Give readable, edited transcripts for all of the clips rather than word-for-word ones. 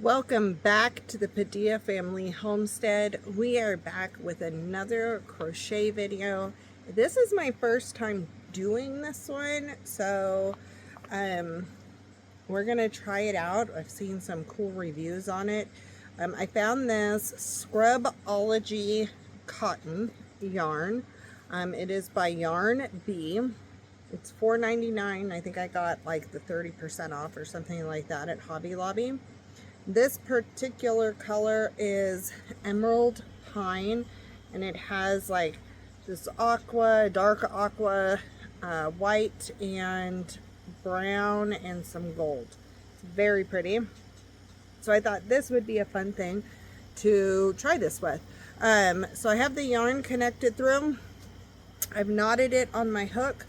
Welcome back to the Padilla Family Homestead. We are back with another crochet video. This is my first time doing this one, so we're gonna try it out. I've seen some cool reviews on it. I found this Scrubology cotton yarn. It is by Yarn Bee. It's $4.99. I think I got like the 30% off or something like that at Hobby Lobby. This particular color is Emerald Pine, and it has like this aqua, dark aqua, white and brown and some gold. It's very pretty. So I thought this would be a fun thing to try this with. So I have the yarn connected through. I've knotted it on my hook.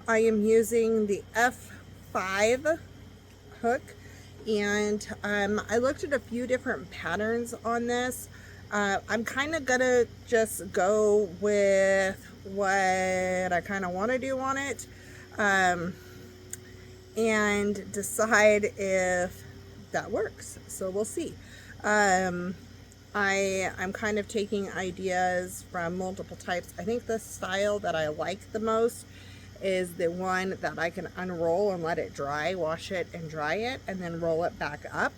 I am using the F5 hook. And I looked at a few different patterns on this. I'm kind of gonna just go with what I kind of want to do on it, and decide if that works. So we'll see. I'm kind of taking ideas from multiple types. I think the style that I like the most is the one that I can unroll and let it dry, wash it and dry it, and then roll it back up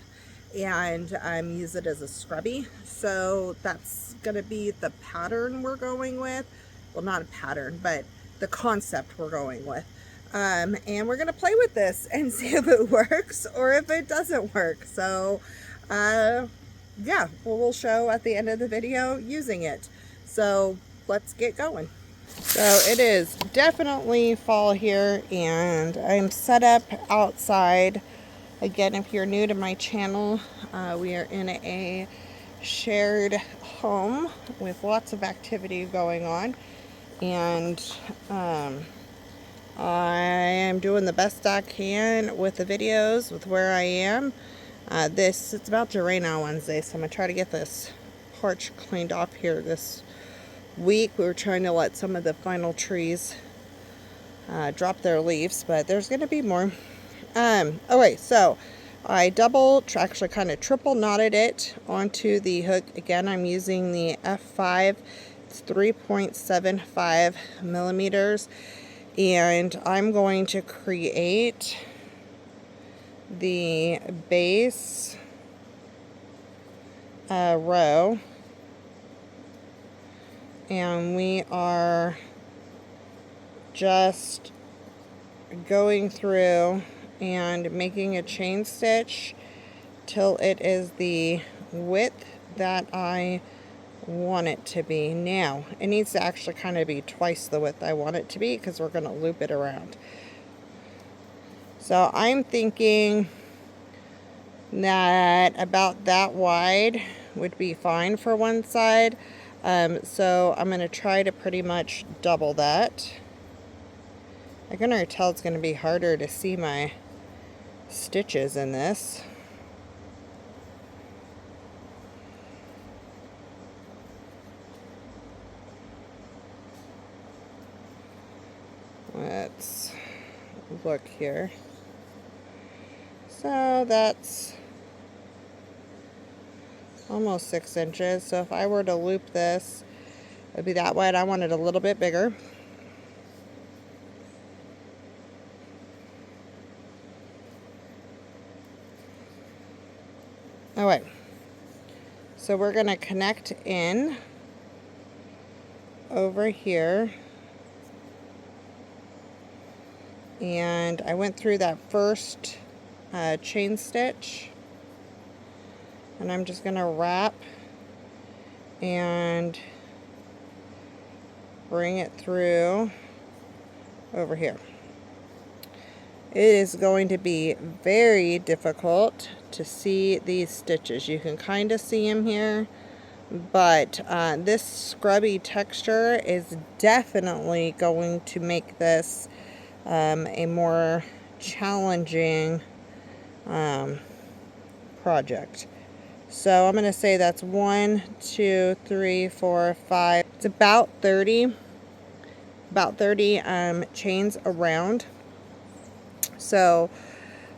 and use it as a scrubby. So that's gonna be the pattern we're going with. Well, not a pattern, but the concept we're going with. And we're gonna play with this and see if it works or if it doesn't work. So yeah, we'll show at the end of the video using it. So let's get going. So it is definitely fall here, and I'm set up outside. Again, if you're new to my channel, we are in a shared home with lots of activity going on, and I am doing the best I can with the videos with where I am. It's about to rain on Wednesday, so I'm gonna try to get this porch cleaned off here this week. We were trying to let some of the final trees drop their leaves, but there's going to be more. Okay, so I actually kind of triple knotted it onto the hook. Again, I'm using the F5. It's 3.75 millimeters, and I'm going to create the base row. And we are just going through and making a chain stitch till it is the width that I want it to be. Now, it needs to actually kind of be twice the width I want it to be, because we're going to loop it around. So I'm thinking that about that wide would be fine for one side. So I'm going to try to pretty much double that. I can already tell it's going to be harder to see my stitches in this. Let's look here. So that's almost 6 inches. So if I were to loop this, it would be that wide. I want it a little bit bigger. All right. So we're going to connect in over here. And I went through that first chain stitch. And I'm just going to wrap and bring it through over here. It is going to be very difficult to see these stitches. You can kind of see them here, but this scrubby texture is definitely going to make this a more challenging project. So I'm going to say that's 1, 2, 3, 4, 5. It's about 30 chains around. So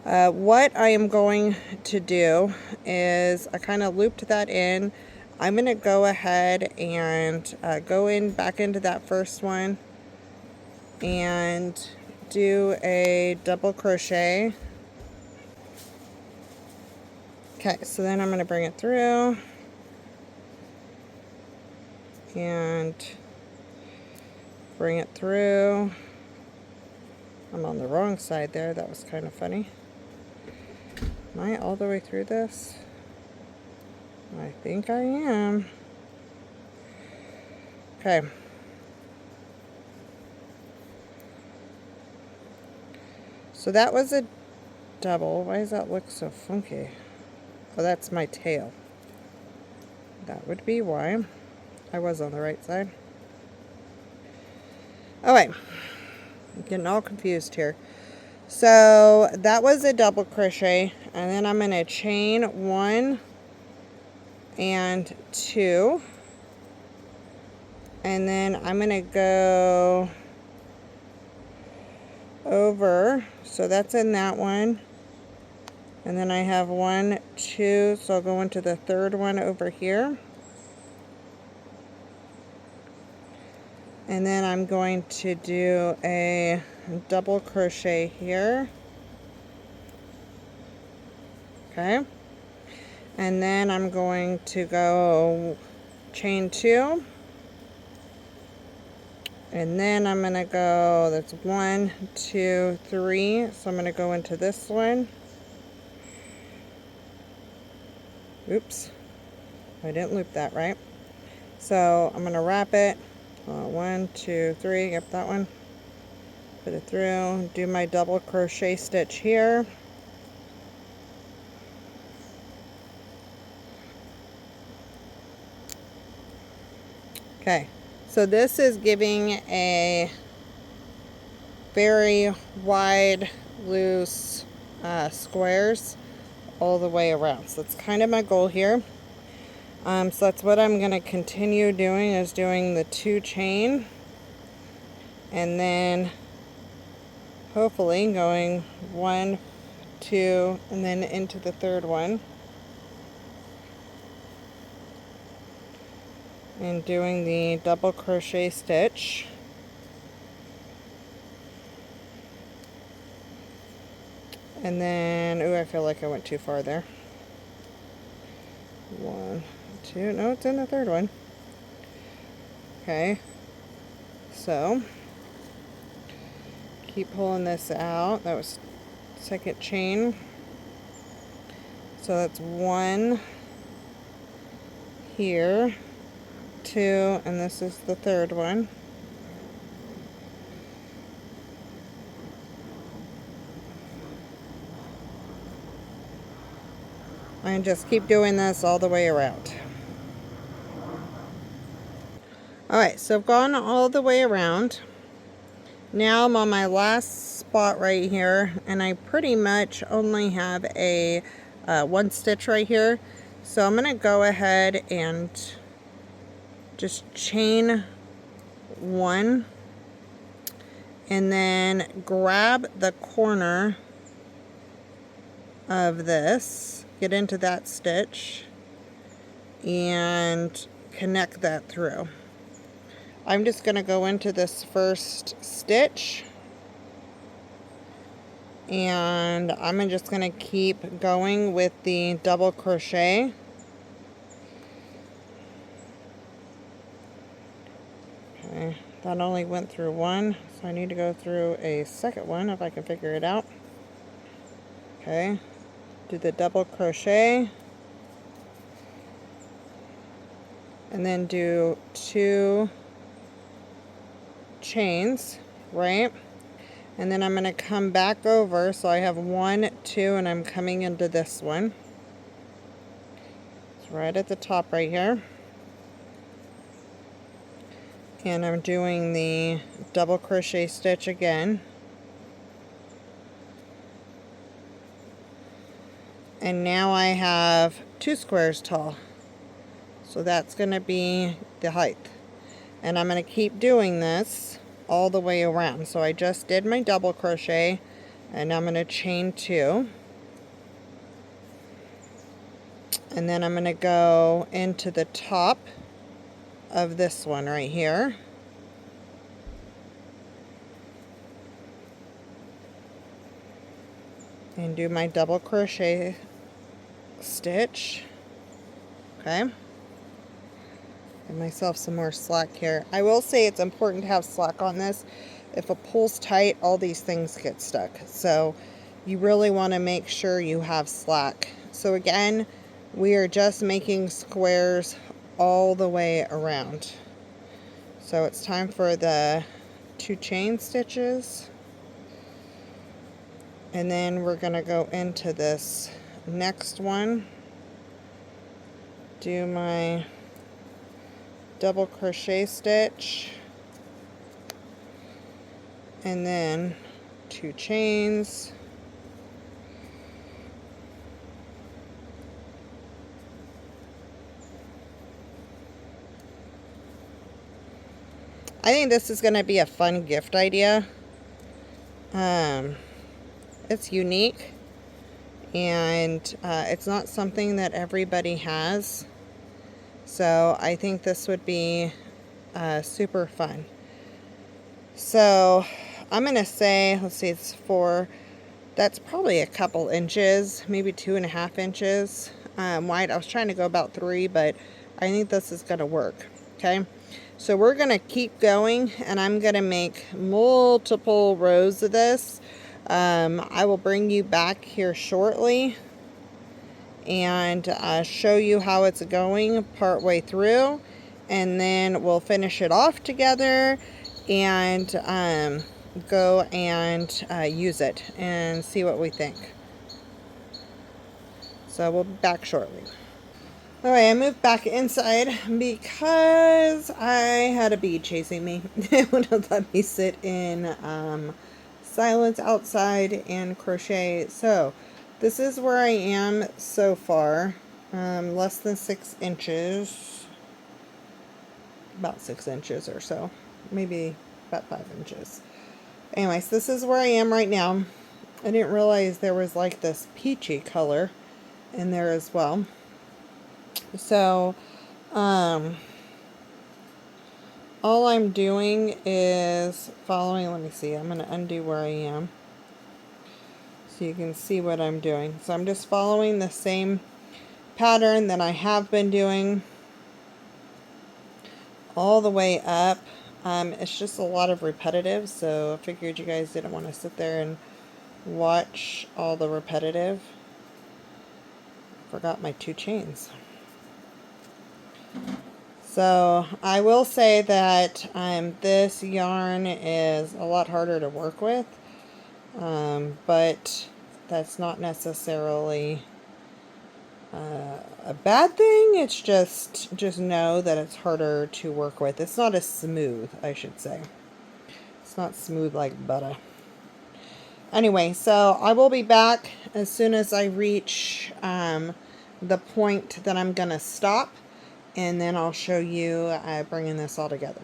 What I am going to do is I kind of looped that in. I'm going to go ahead and go in back into that first one and do a double crochet. Okay, so then I'm going to bring it through and bring it through. I'm on the wrong side there. That was kind of funny. Am I all the way through this? I think I am. Okay. So that was a double. Why does that look so funky? Oh, that's my tail. That would be why. I was on the right side. Oh wait, I'm getting all confused here. So that was a double crochet, and then I'm going to chain 1 and 2, and then I'm going to go over, so that's in that one, and then I have 1, 2, so I'll go into the third one over here, and then I'm going to do a double crochet here. Okay, and then I'm going to go chain 2, and then I'm going to go, that's 1, 2, 3, so I'm going to go into this one. Oops, I didn't loop that right. So I'm going to wrap it, 1, 2, 3, yep, that one, put it through, do my double crochet stitch here. Okay, so this is giving a very wide, loose squares all the way around. So that's kind of my goal here. So that's what I'm going to continue doing, is doing the 2 chain, and then hopefully going 1, 2, and then into the third one, and doing the double crochet stitch. And then, ooh, I feel like I went too far there. 1, 2, no, it's in the third one. Okay, so keep pulling this out. That was second chain. So that's 1 here, 2, and this is the third one. And just keep doing this all the way around. Alright, so I've gone all the way around. Now I'm on my last spot right here, and I pretty much only have a 1 stitch right here. So I'm going to go ahead and just chain 1, and then grab the corner of this, get into that stitch, and connect that through. I'm just going to go into this first stitch, and I'm just going to keep going with the double crochet. Okay, that only went through 1, so I need to go through a second one if I can figure it out. Okay, do the double crochet, and then do 2 chains, right? And then I'm going to come back over, so I have 1, 2, and I'm coming into this one. It's right at the top right here. And I'm doing the double crochet stitch again. And now I have 2 squares tall. So that's going to be the height. And I'm going to keep doing this all the way around. So I just did my double crochet, And I'm going to chain 2. And then I'm going to go into the top of this one right here. And do my double crochet stitch. Okay. Give myself some more slack here. I will say it's important to have slack on this. If it pulls tight, all these things get stuck. So you really want to make sure you have slack. So again, we are just making squares all the way around. So it's time for the 2 chain stitches. And then we're going to go into this next one. Do my double crochet stitch. And then 2 chains. I think this is going to be a fun gift idea. It's unique, and it's not something that everybody has. So I think this would be super fun. So I'm going to say, let's see, it's 4. That's probably a couple inches, maybe 2.5 inches wide. I was trying to go about 3, but I think this is going to work. Okay. So we're going to keep going, and I'm going to make multiple rows of this. I will bring you back here shortly and show you how it's going partway through, and then we'll finish it off together and go and use it and see what we think. So we'll be back shortly. Alright, I moved back inside because I had a bee chasing me. It wouldn't let me sit in silence outside and crochet. So this is where I am so far. Less than 6 inches. About 6 inches or so. Maybe about 5 inches. Anyways, this is where I am right now. I didn't realize there was like this peachy color in there as well. So, all I'm doing is following, let me see, I'm going to undo where I am so you can see what I'm doing. So I'm just following the same pattern that I have been doing all the way up. It's just a lot of repetitive, so I figured you guys didn't want to sit there and watch all the repetitive. Forgot my 2 chains. So I will say that this yarn is a lot harder to work with, but that's not necessarily a bad thing. It's just know that it's harder to work with. It's not as smooth, I should say. It's not smooth like butter. Anyway, so I will be back as soon as I reach the point that I'm going to stop. And then I'll show you bringing this all together.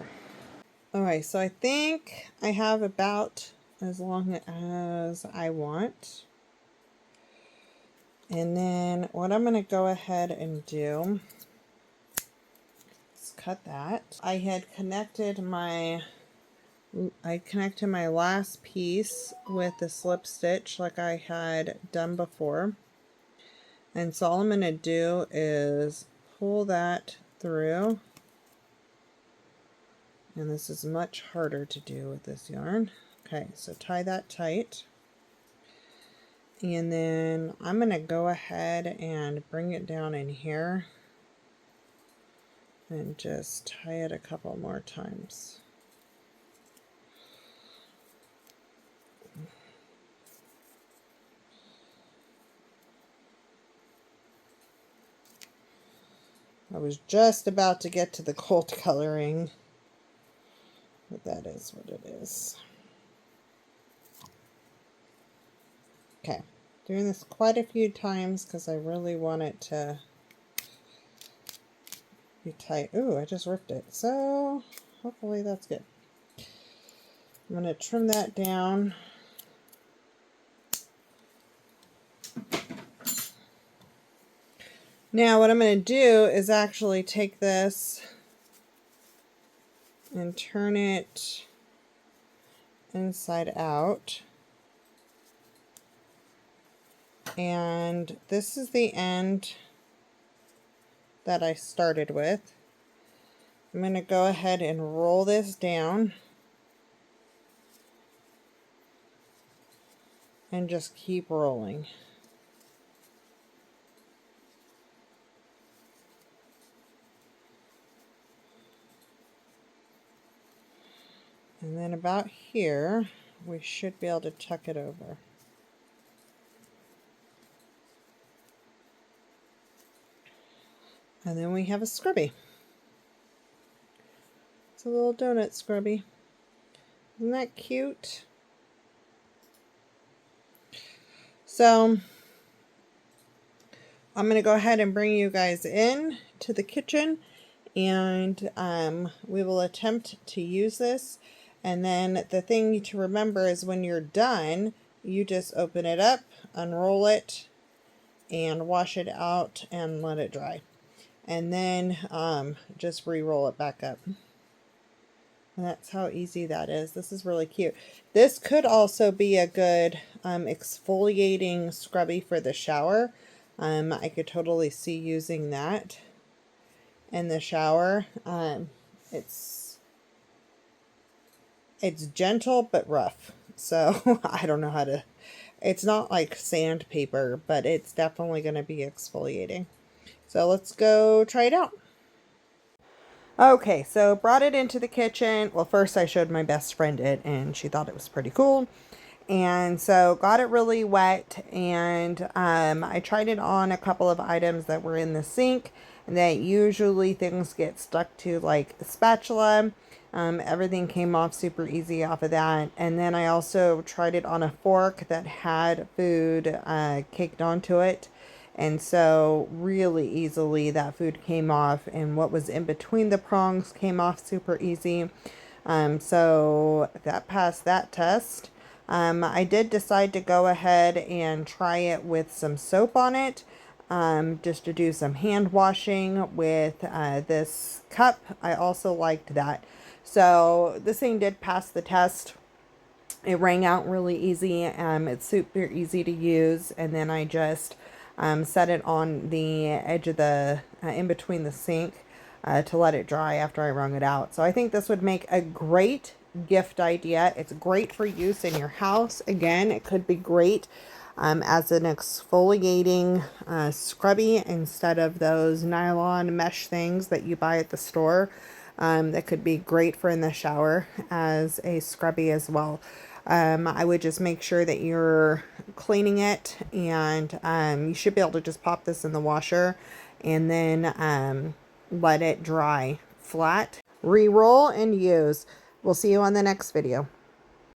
Alright, so I think I have about as long as I want. And then what I'm going to go ahead and do is cut that. I had connected my last piece with the slip stitch like I had done before. And so all I'm going to do is pull that through. And this is much harder to do with this yarn. Okay, so tie that tight. And then I'm going to go ahead and bring it down in here and just tie it a couple more times. I was just about to get to the gold coloring, but that is what it is. Okay, doing this quite a few times because I really want it to be tight. Ooh, I just ripped it. So hopefully that's good. I'm going to trim that down. Now what I'm going to do is actually take this and turn it inside out. And this is the end that I started with. I'm going to go ahead and roll this down and just keep rolling. And then about here, we should be able to tuck it over. And then we have a scrubby. It's a little donut scrubby. Isn't that cute? So I'm going to go ahead and bring you guys in to the kitchen, and we will attempt to use this. And then the thing to remember is when you're done, you just open it up, unroll it, and wash it out and let it dry. And then just re-roll it back up. And that's how easy that is. This is really cute. This could also be a good exfoliating scrubby for the shower. I could totally see using that in the shower. It's gentle but rough. So I don't know how to, it's not like sandpaper, but it's definitely going to be exfoliating. So let's go try it out. Okay, so brought it into the kitchen. Well, first I showed my best friend it, and she thought it was pretty cool. And so got it really wet, and I tried it on a couple of items that were in the sink that usually things get stuck to, like a spatula. Everything came off super easy off of that. And then I also tried it on a fork that had food caked onto it. And so really easily that food came off, and what was in between the prongs came off super easy. So that passed that test. I did decide to go ahead and try it with some soap on it, just to do some hand washing with this cup. I also liked that. So this thing did pass the test. It rang out really easy. It's super easy to use. And then I just set it on the edge of the, in between the sink to let it dry after I wrung it out. So I think this would make a great gift idea. It's great for use in your house. Again, it could be great as an exfoliating scrubby instead of those nylon mesh things that you buy at the store. That could be great for in the shower as a scrubby as well. I would just make sure that you're cleaning it, and you should be able to just pop this in the washer and then let it dry flat. Re-roll and use. We'll see you on the next video.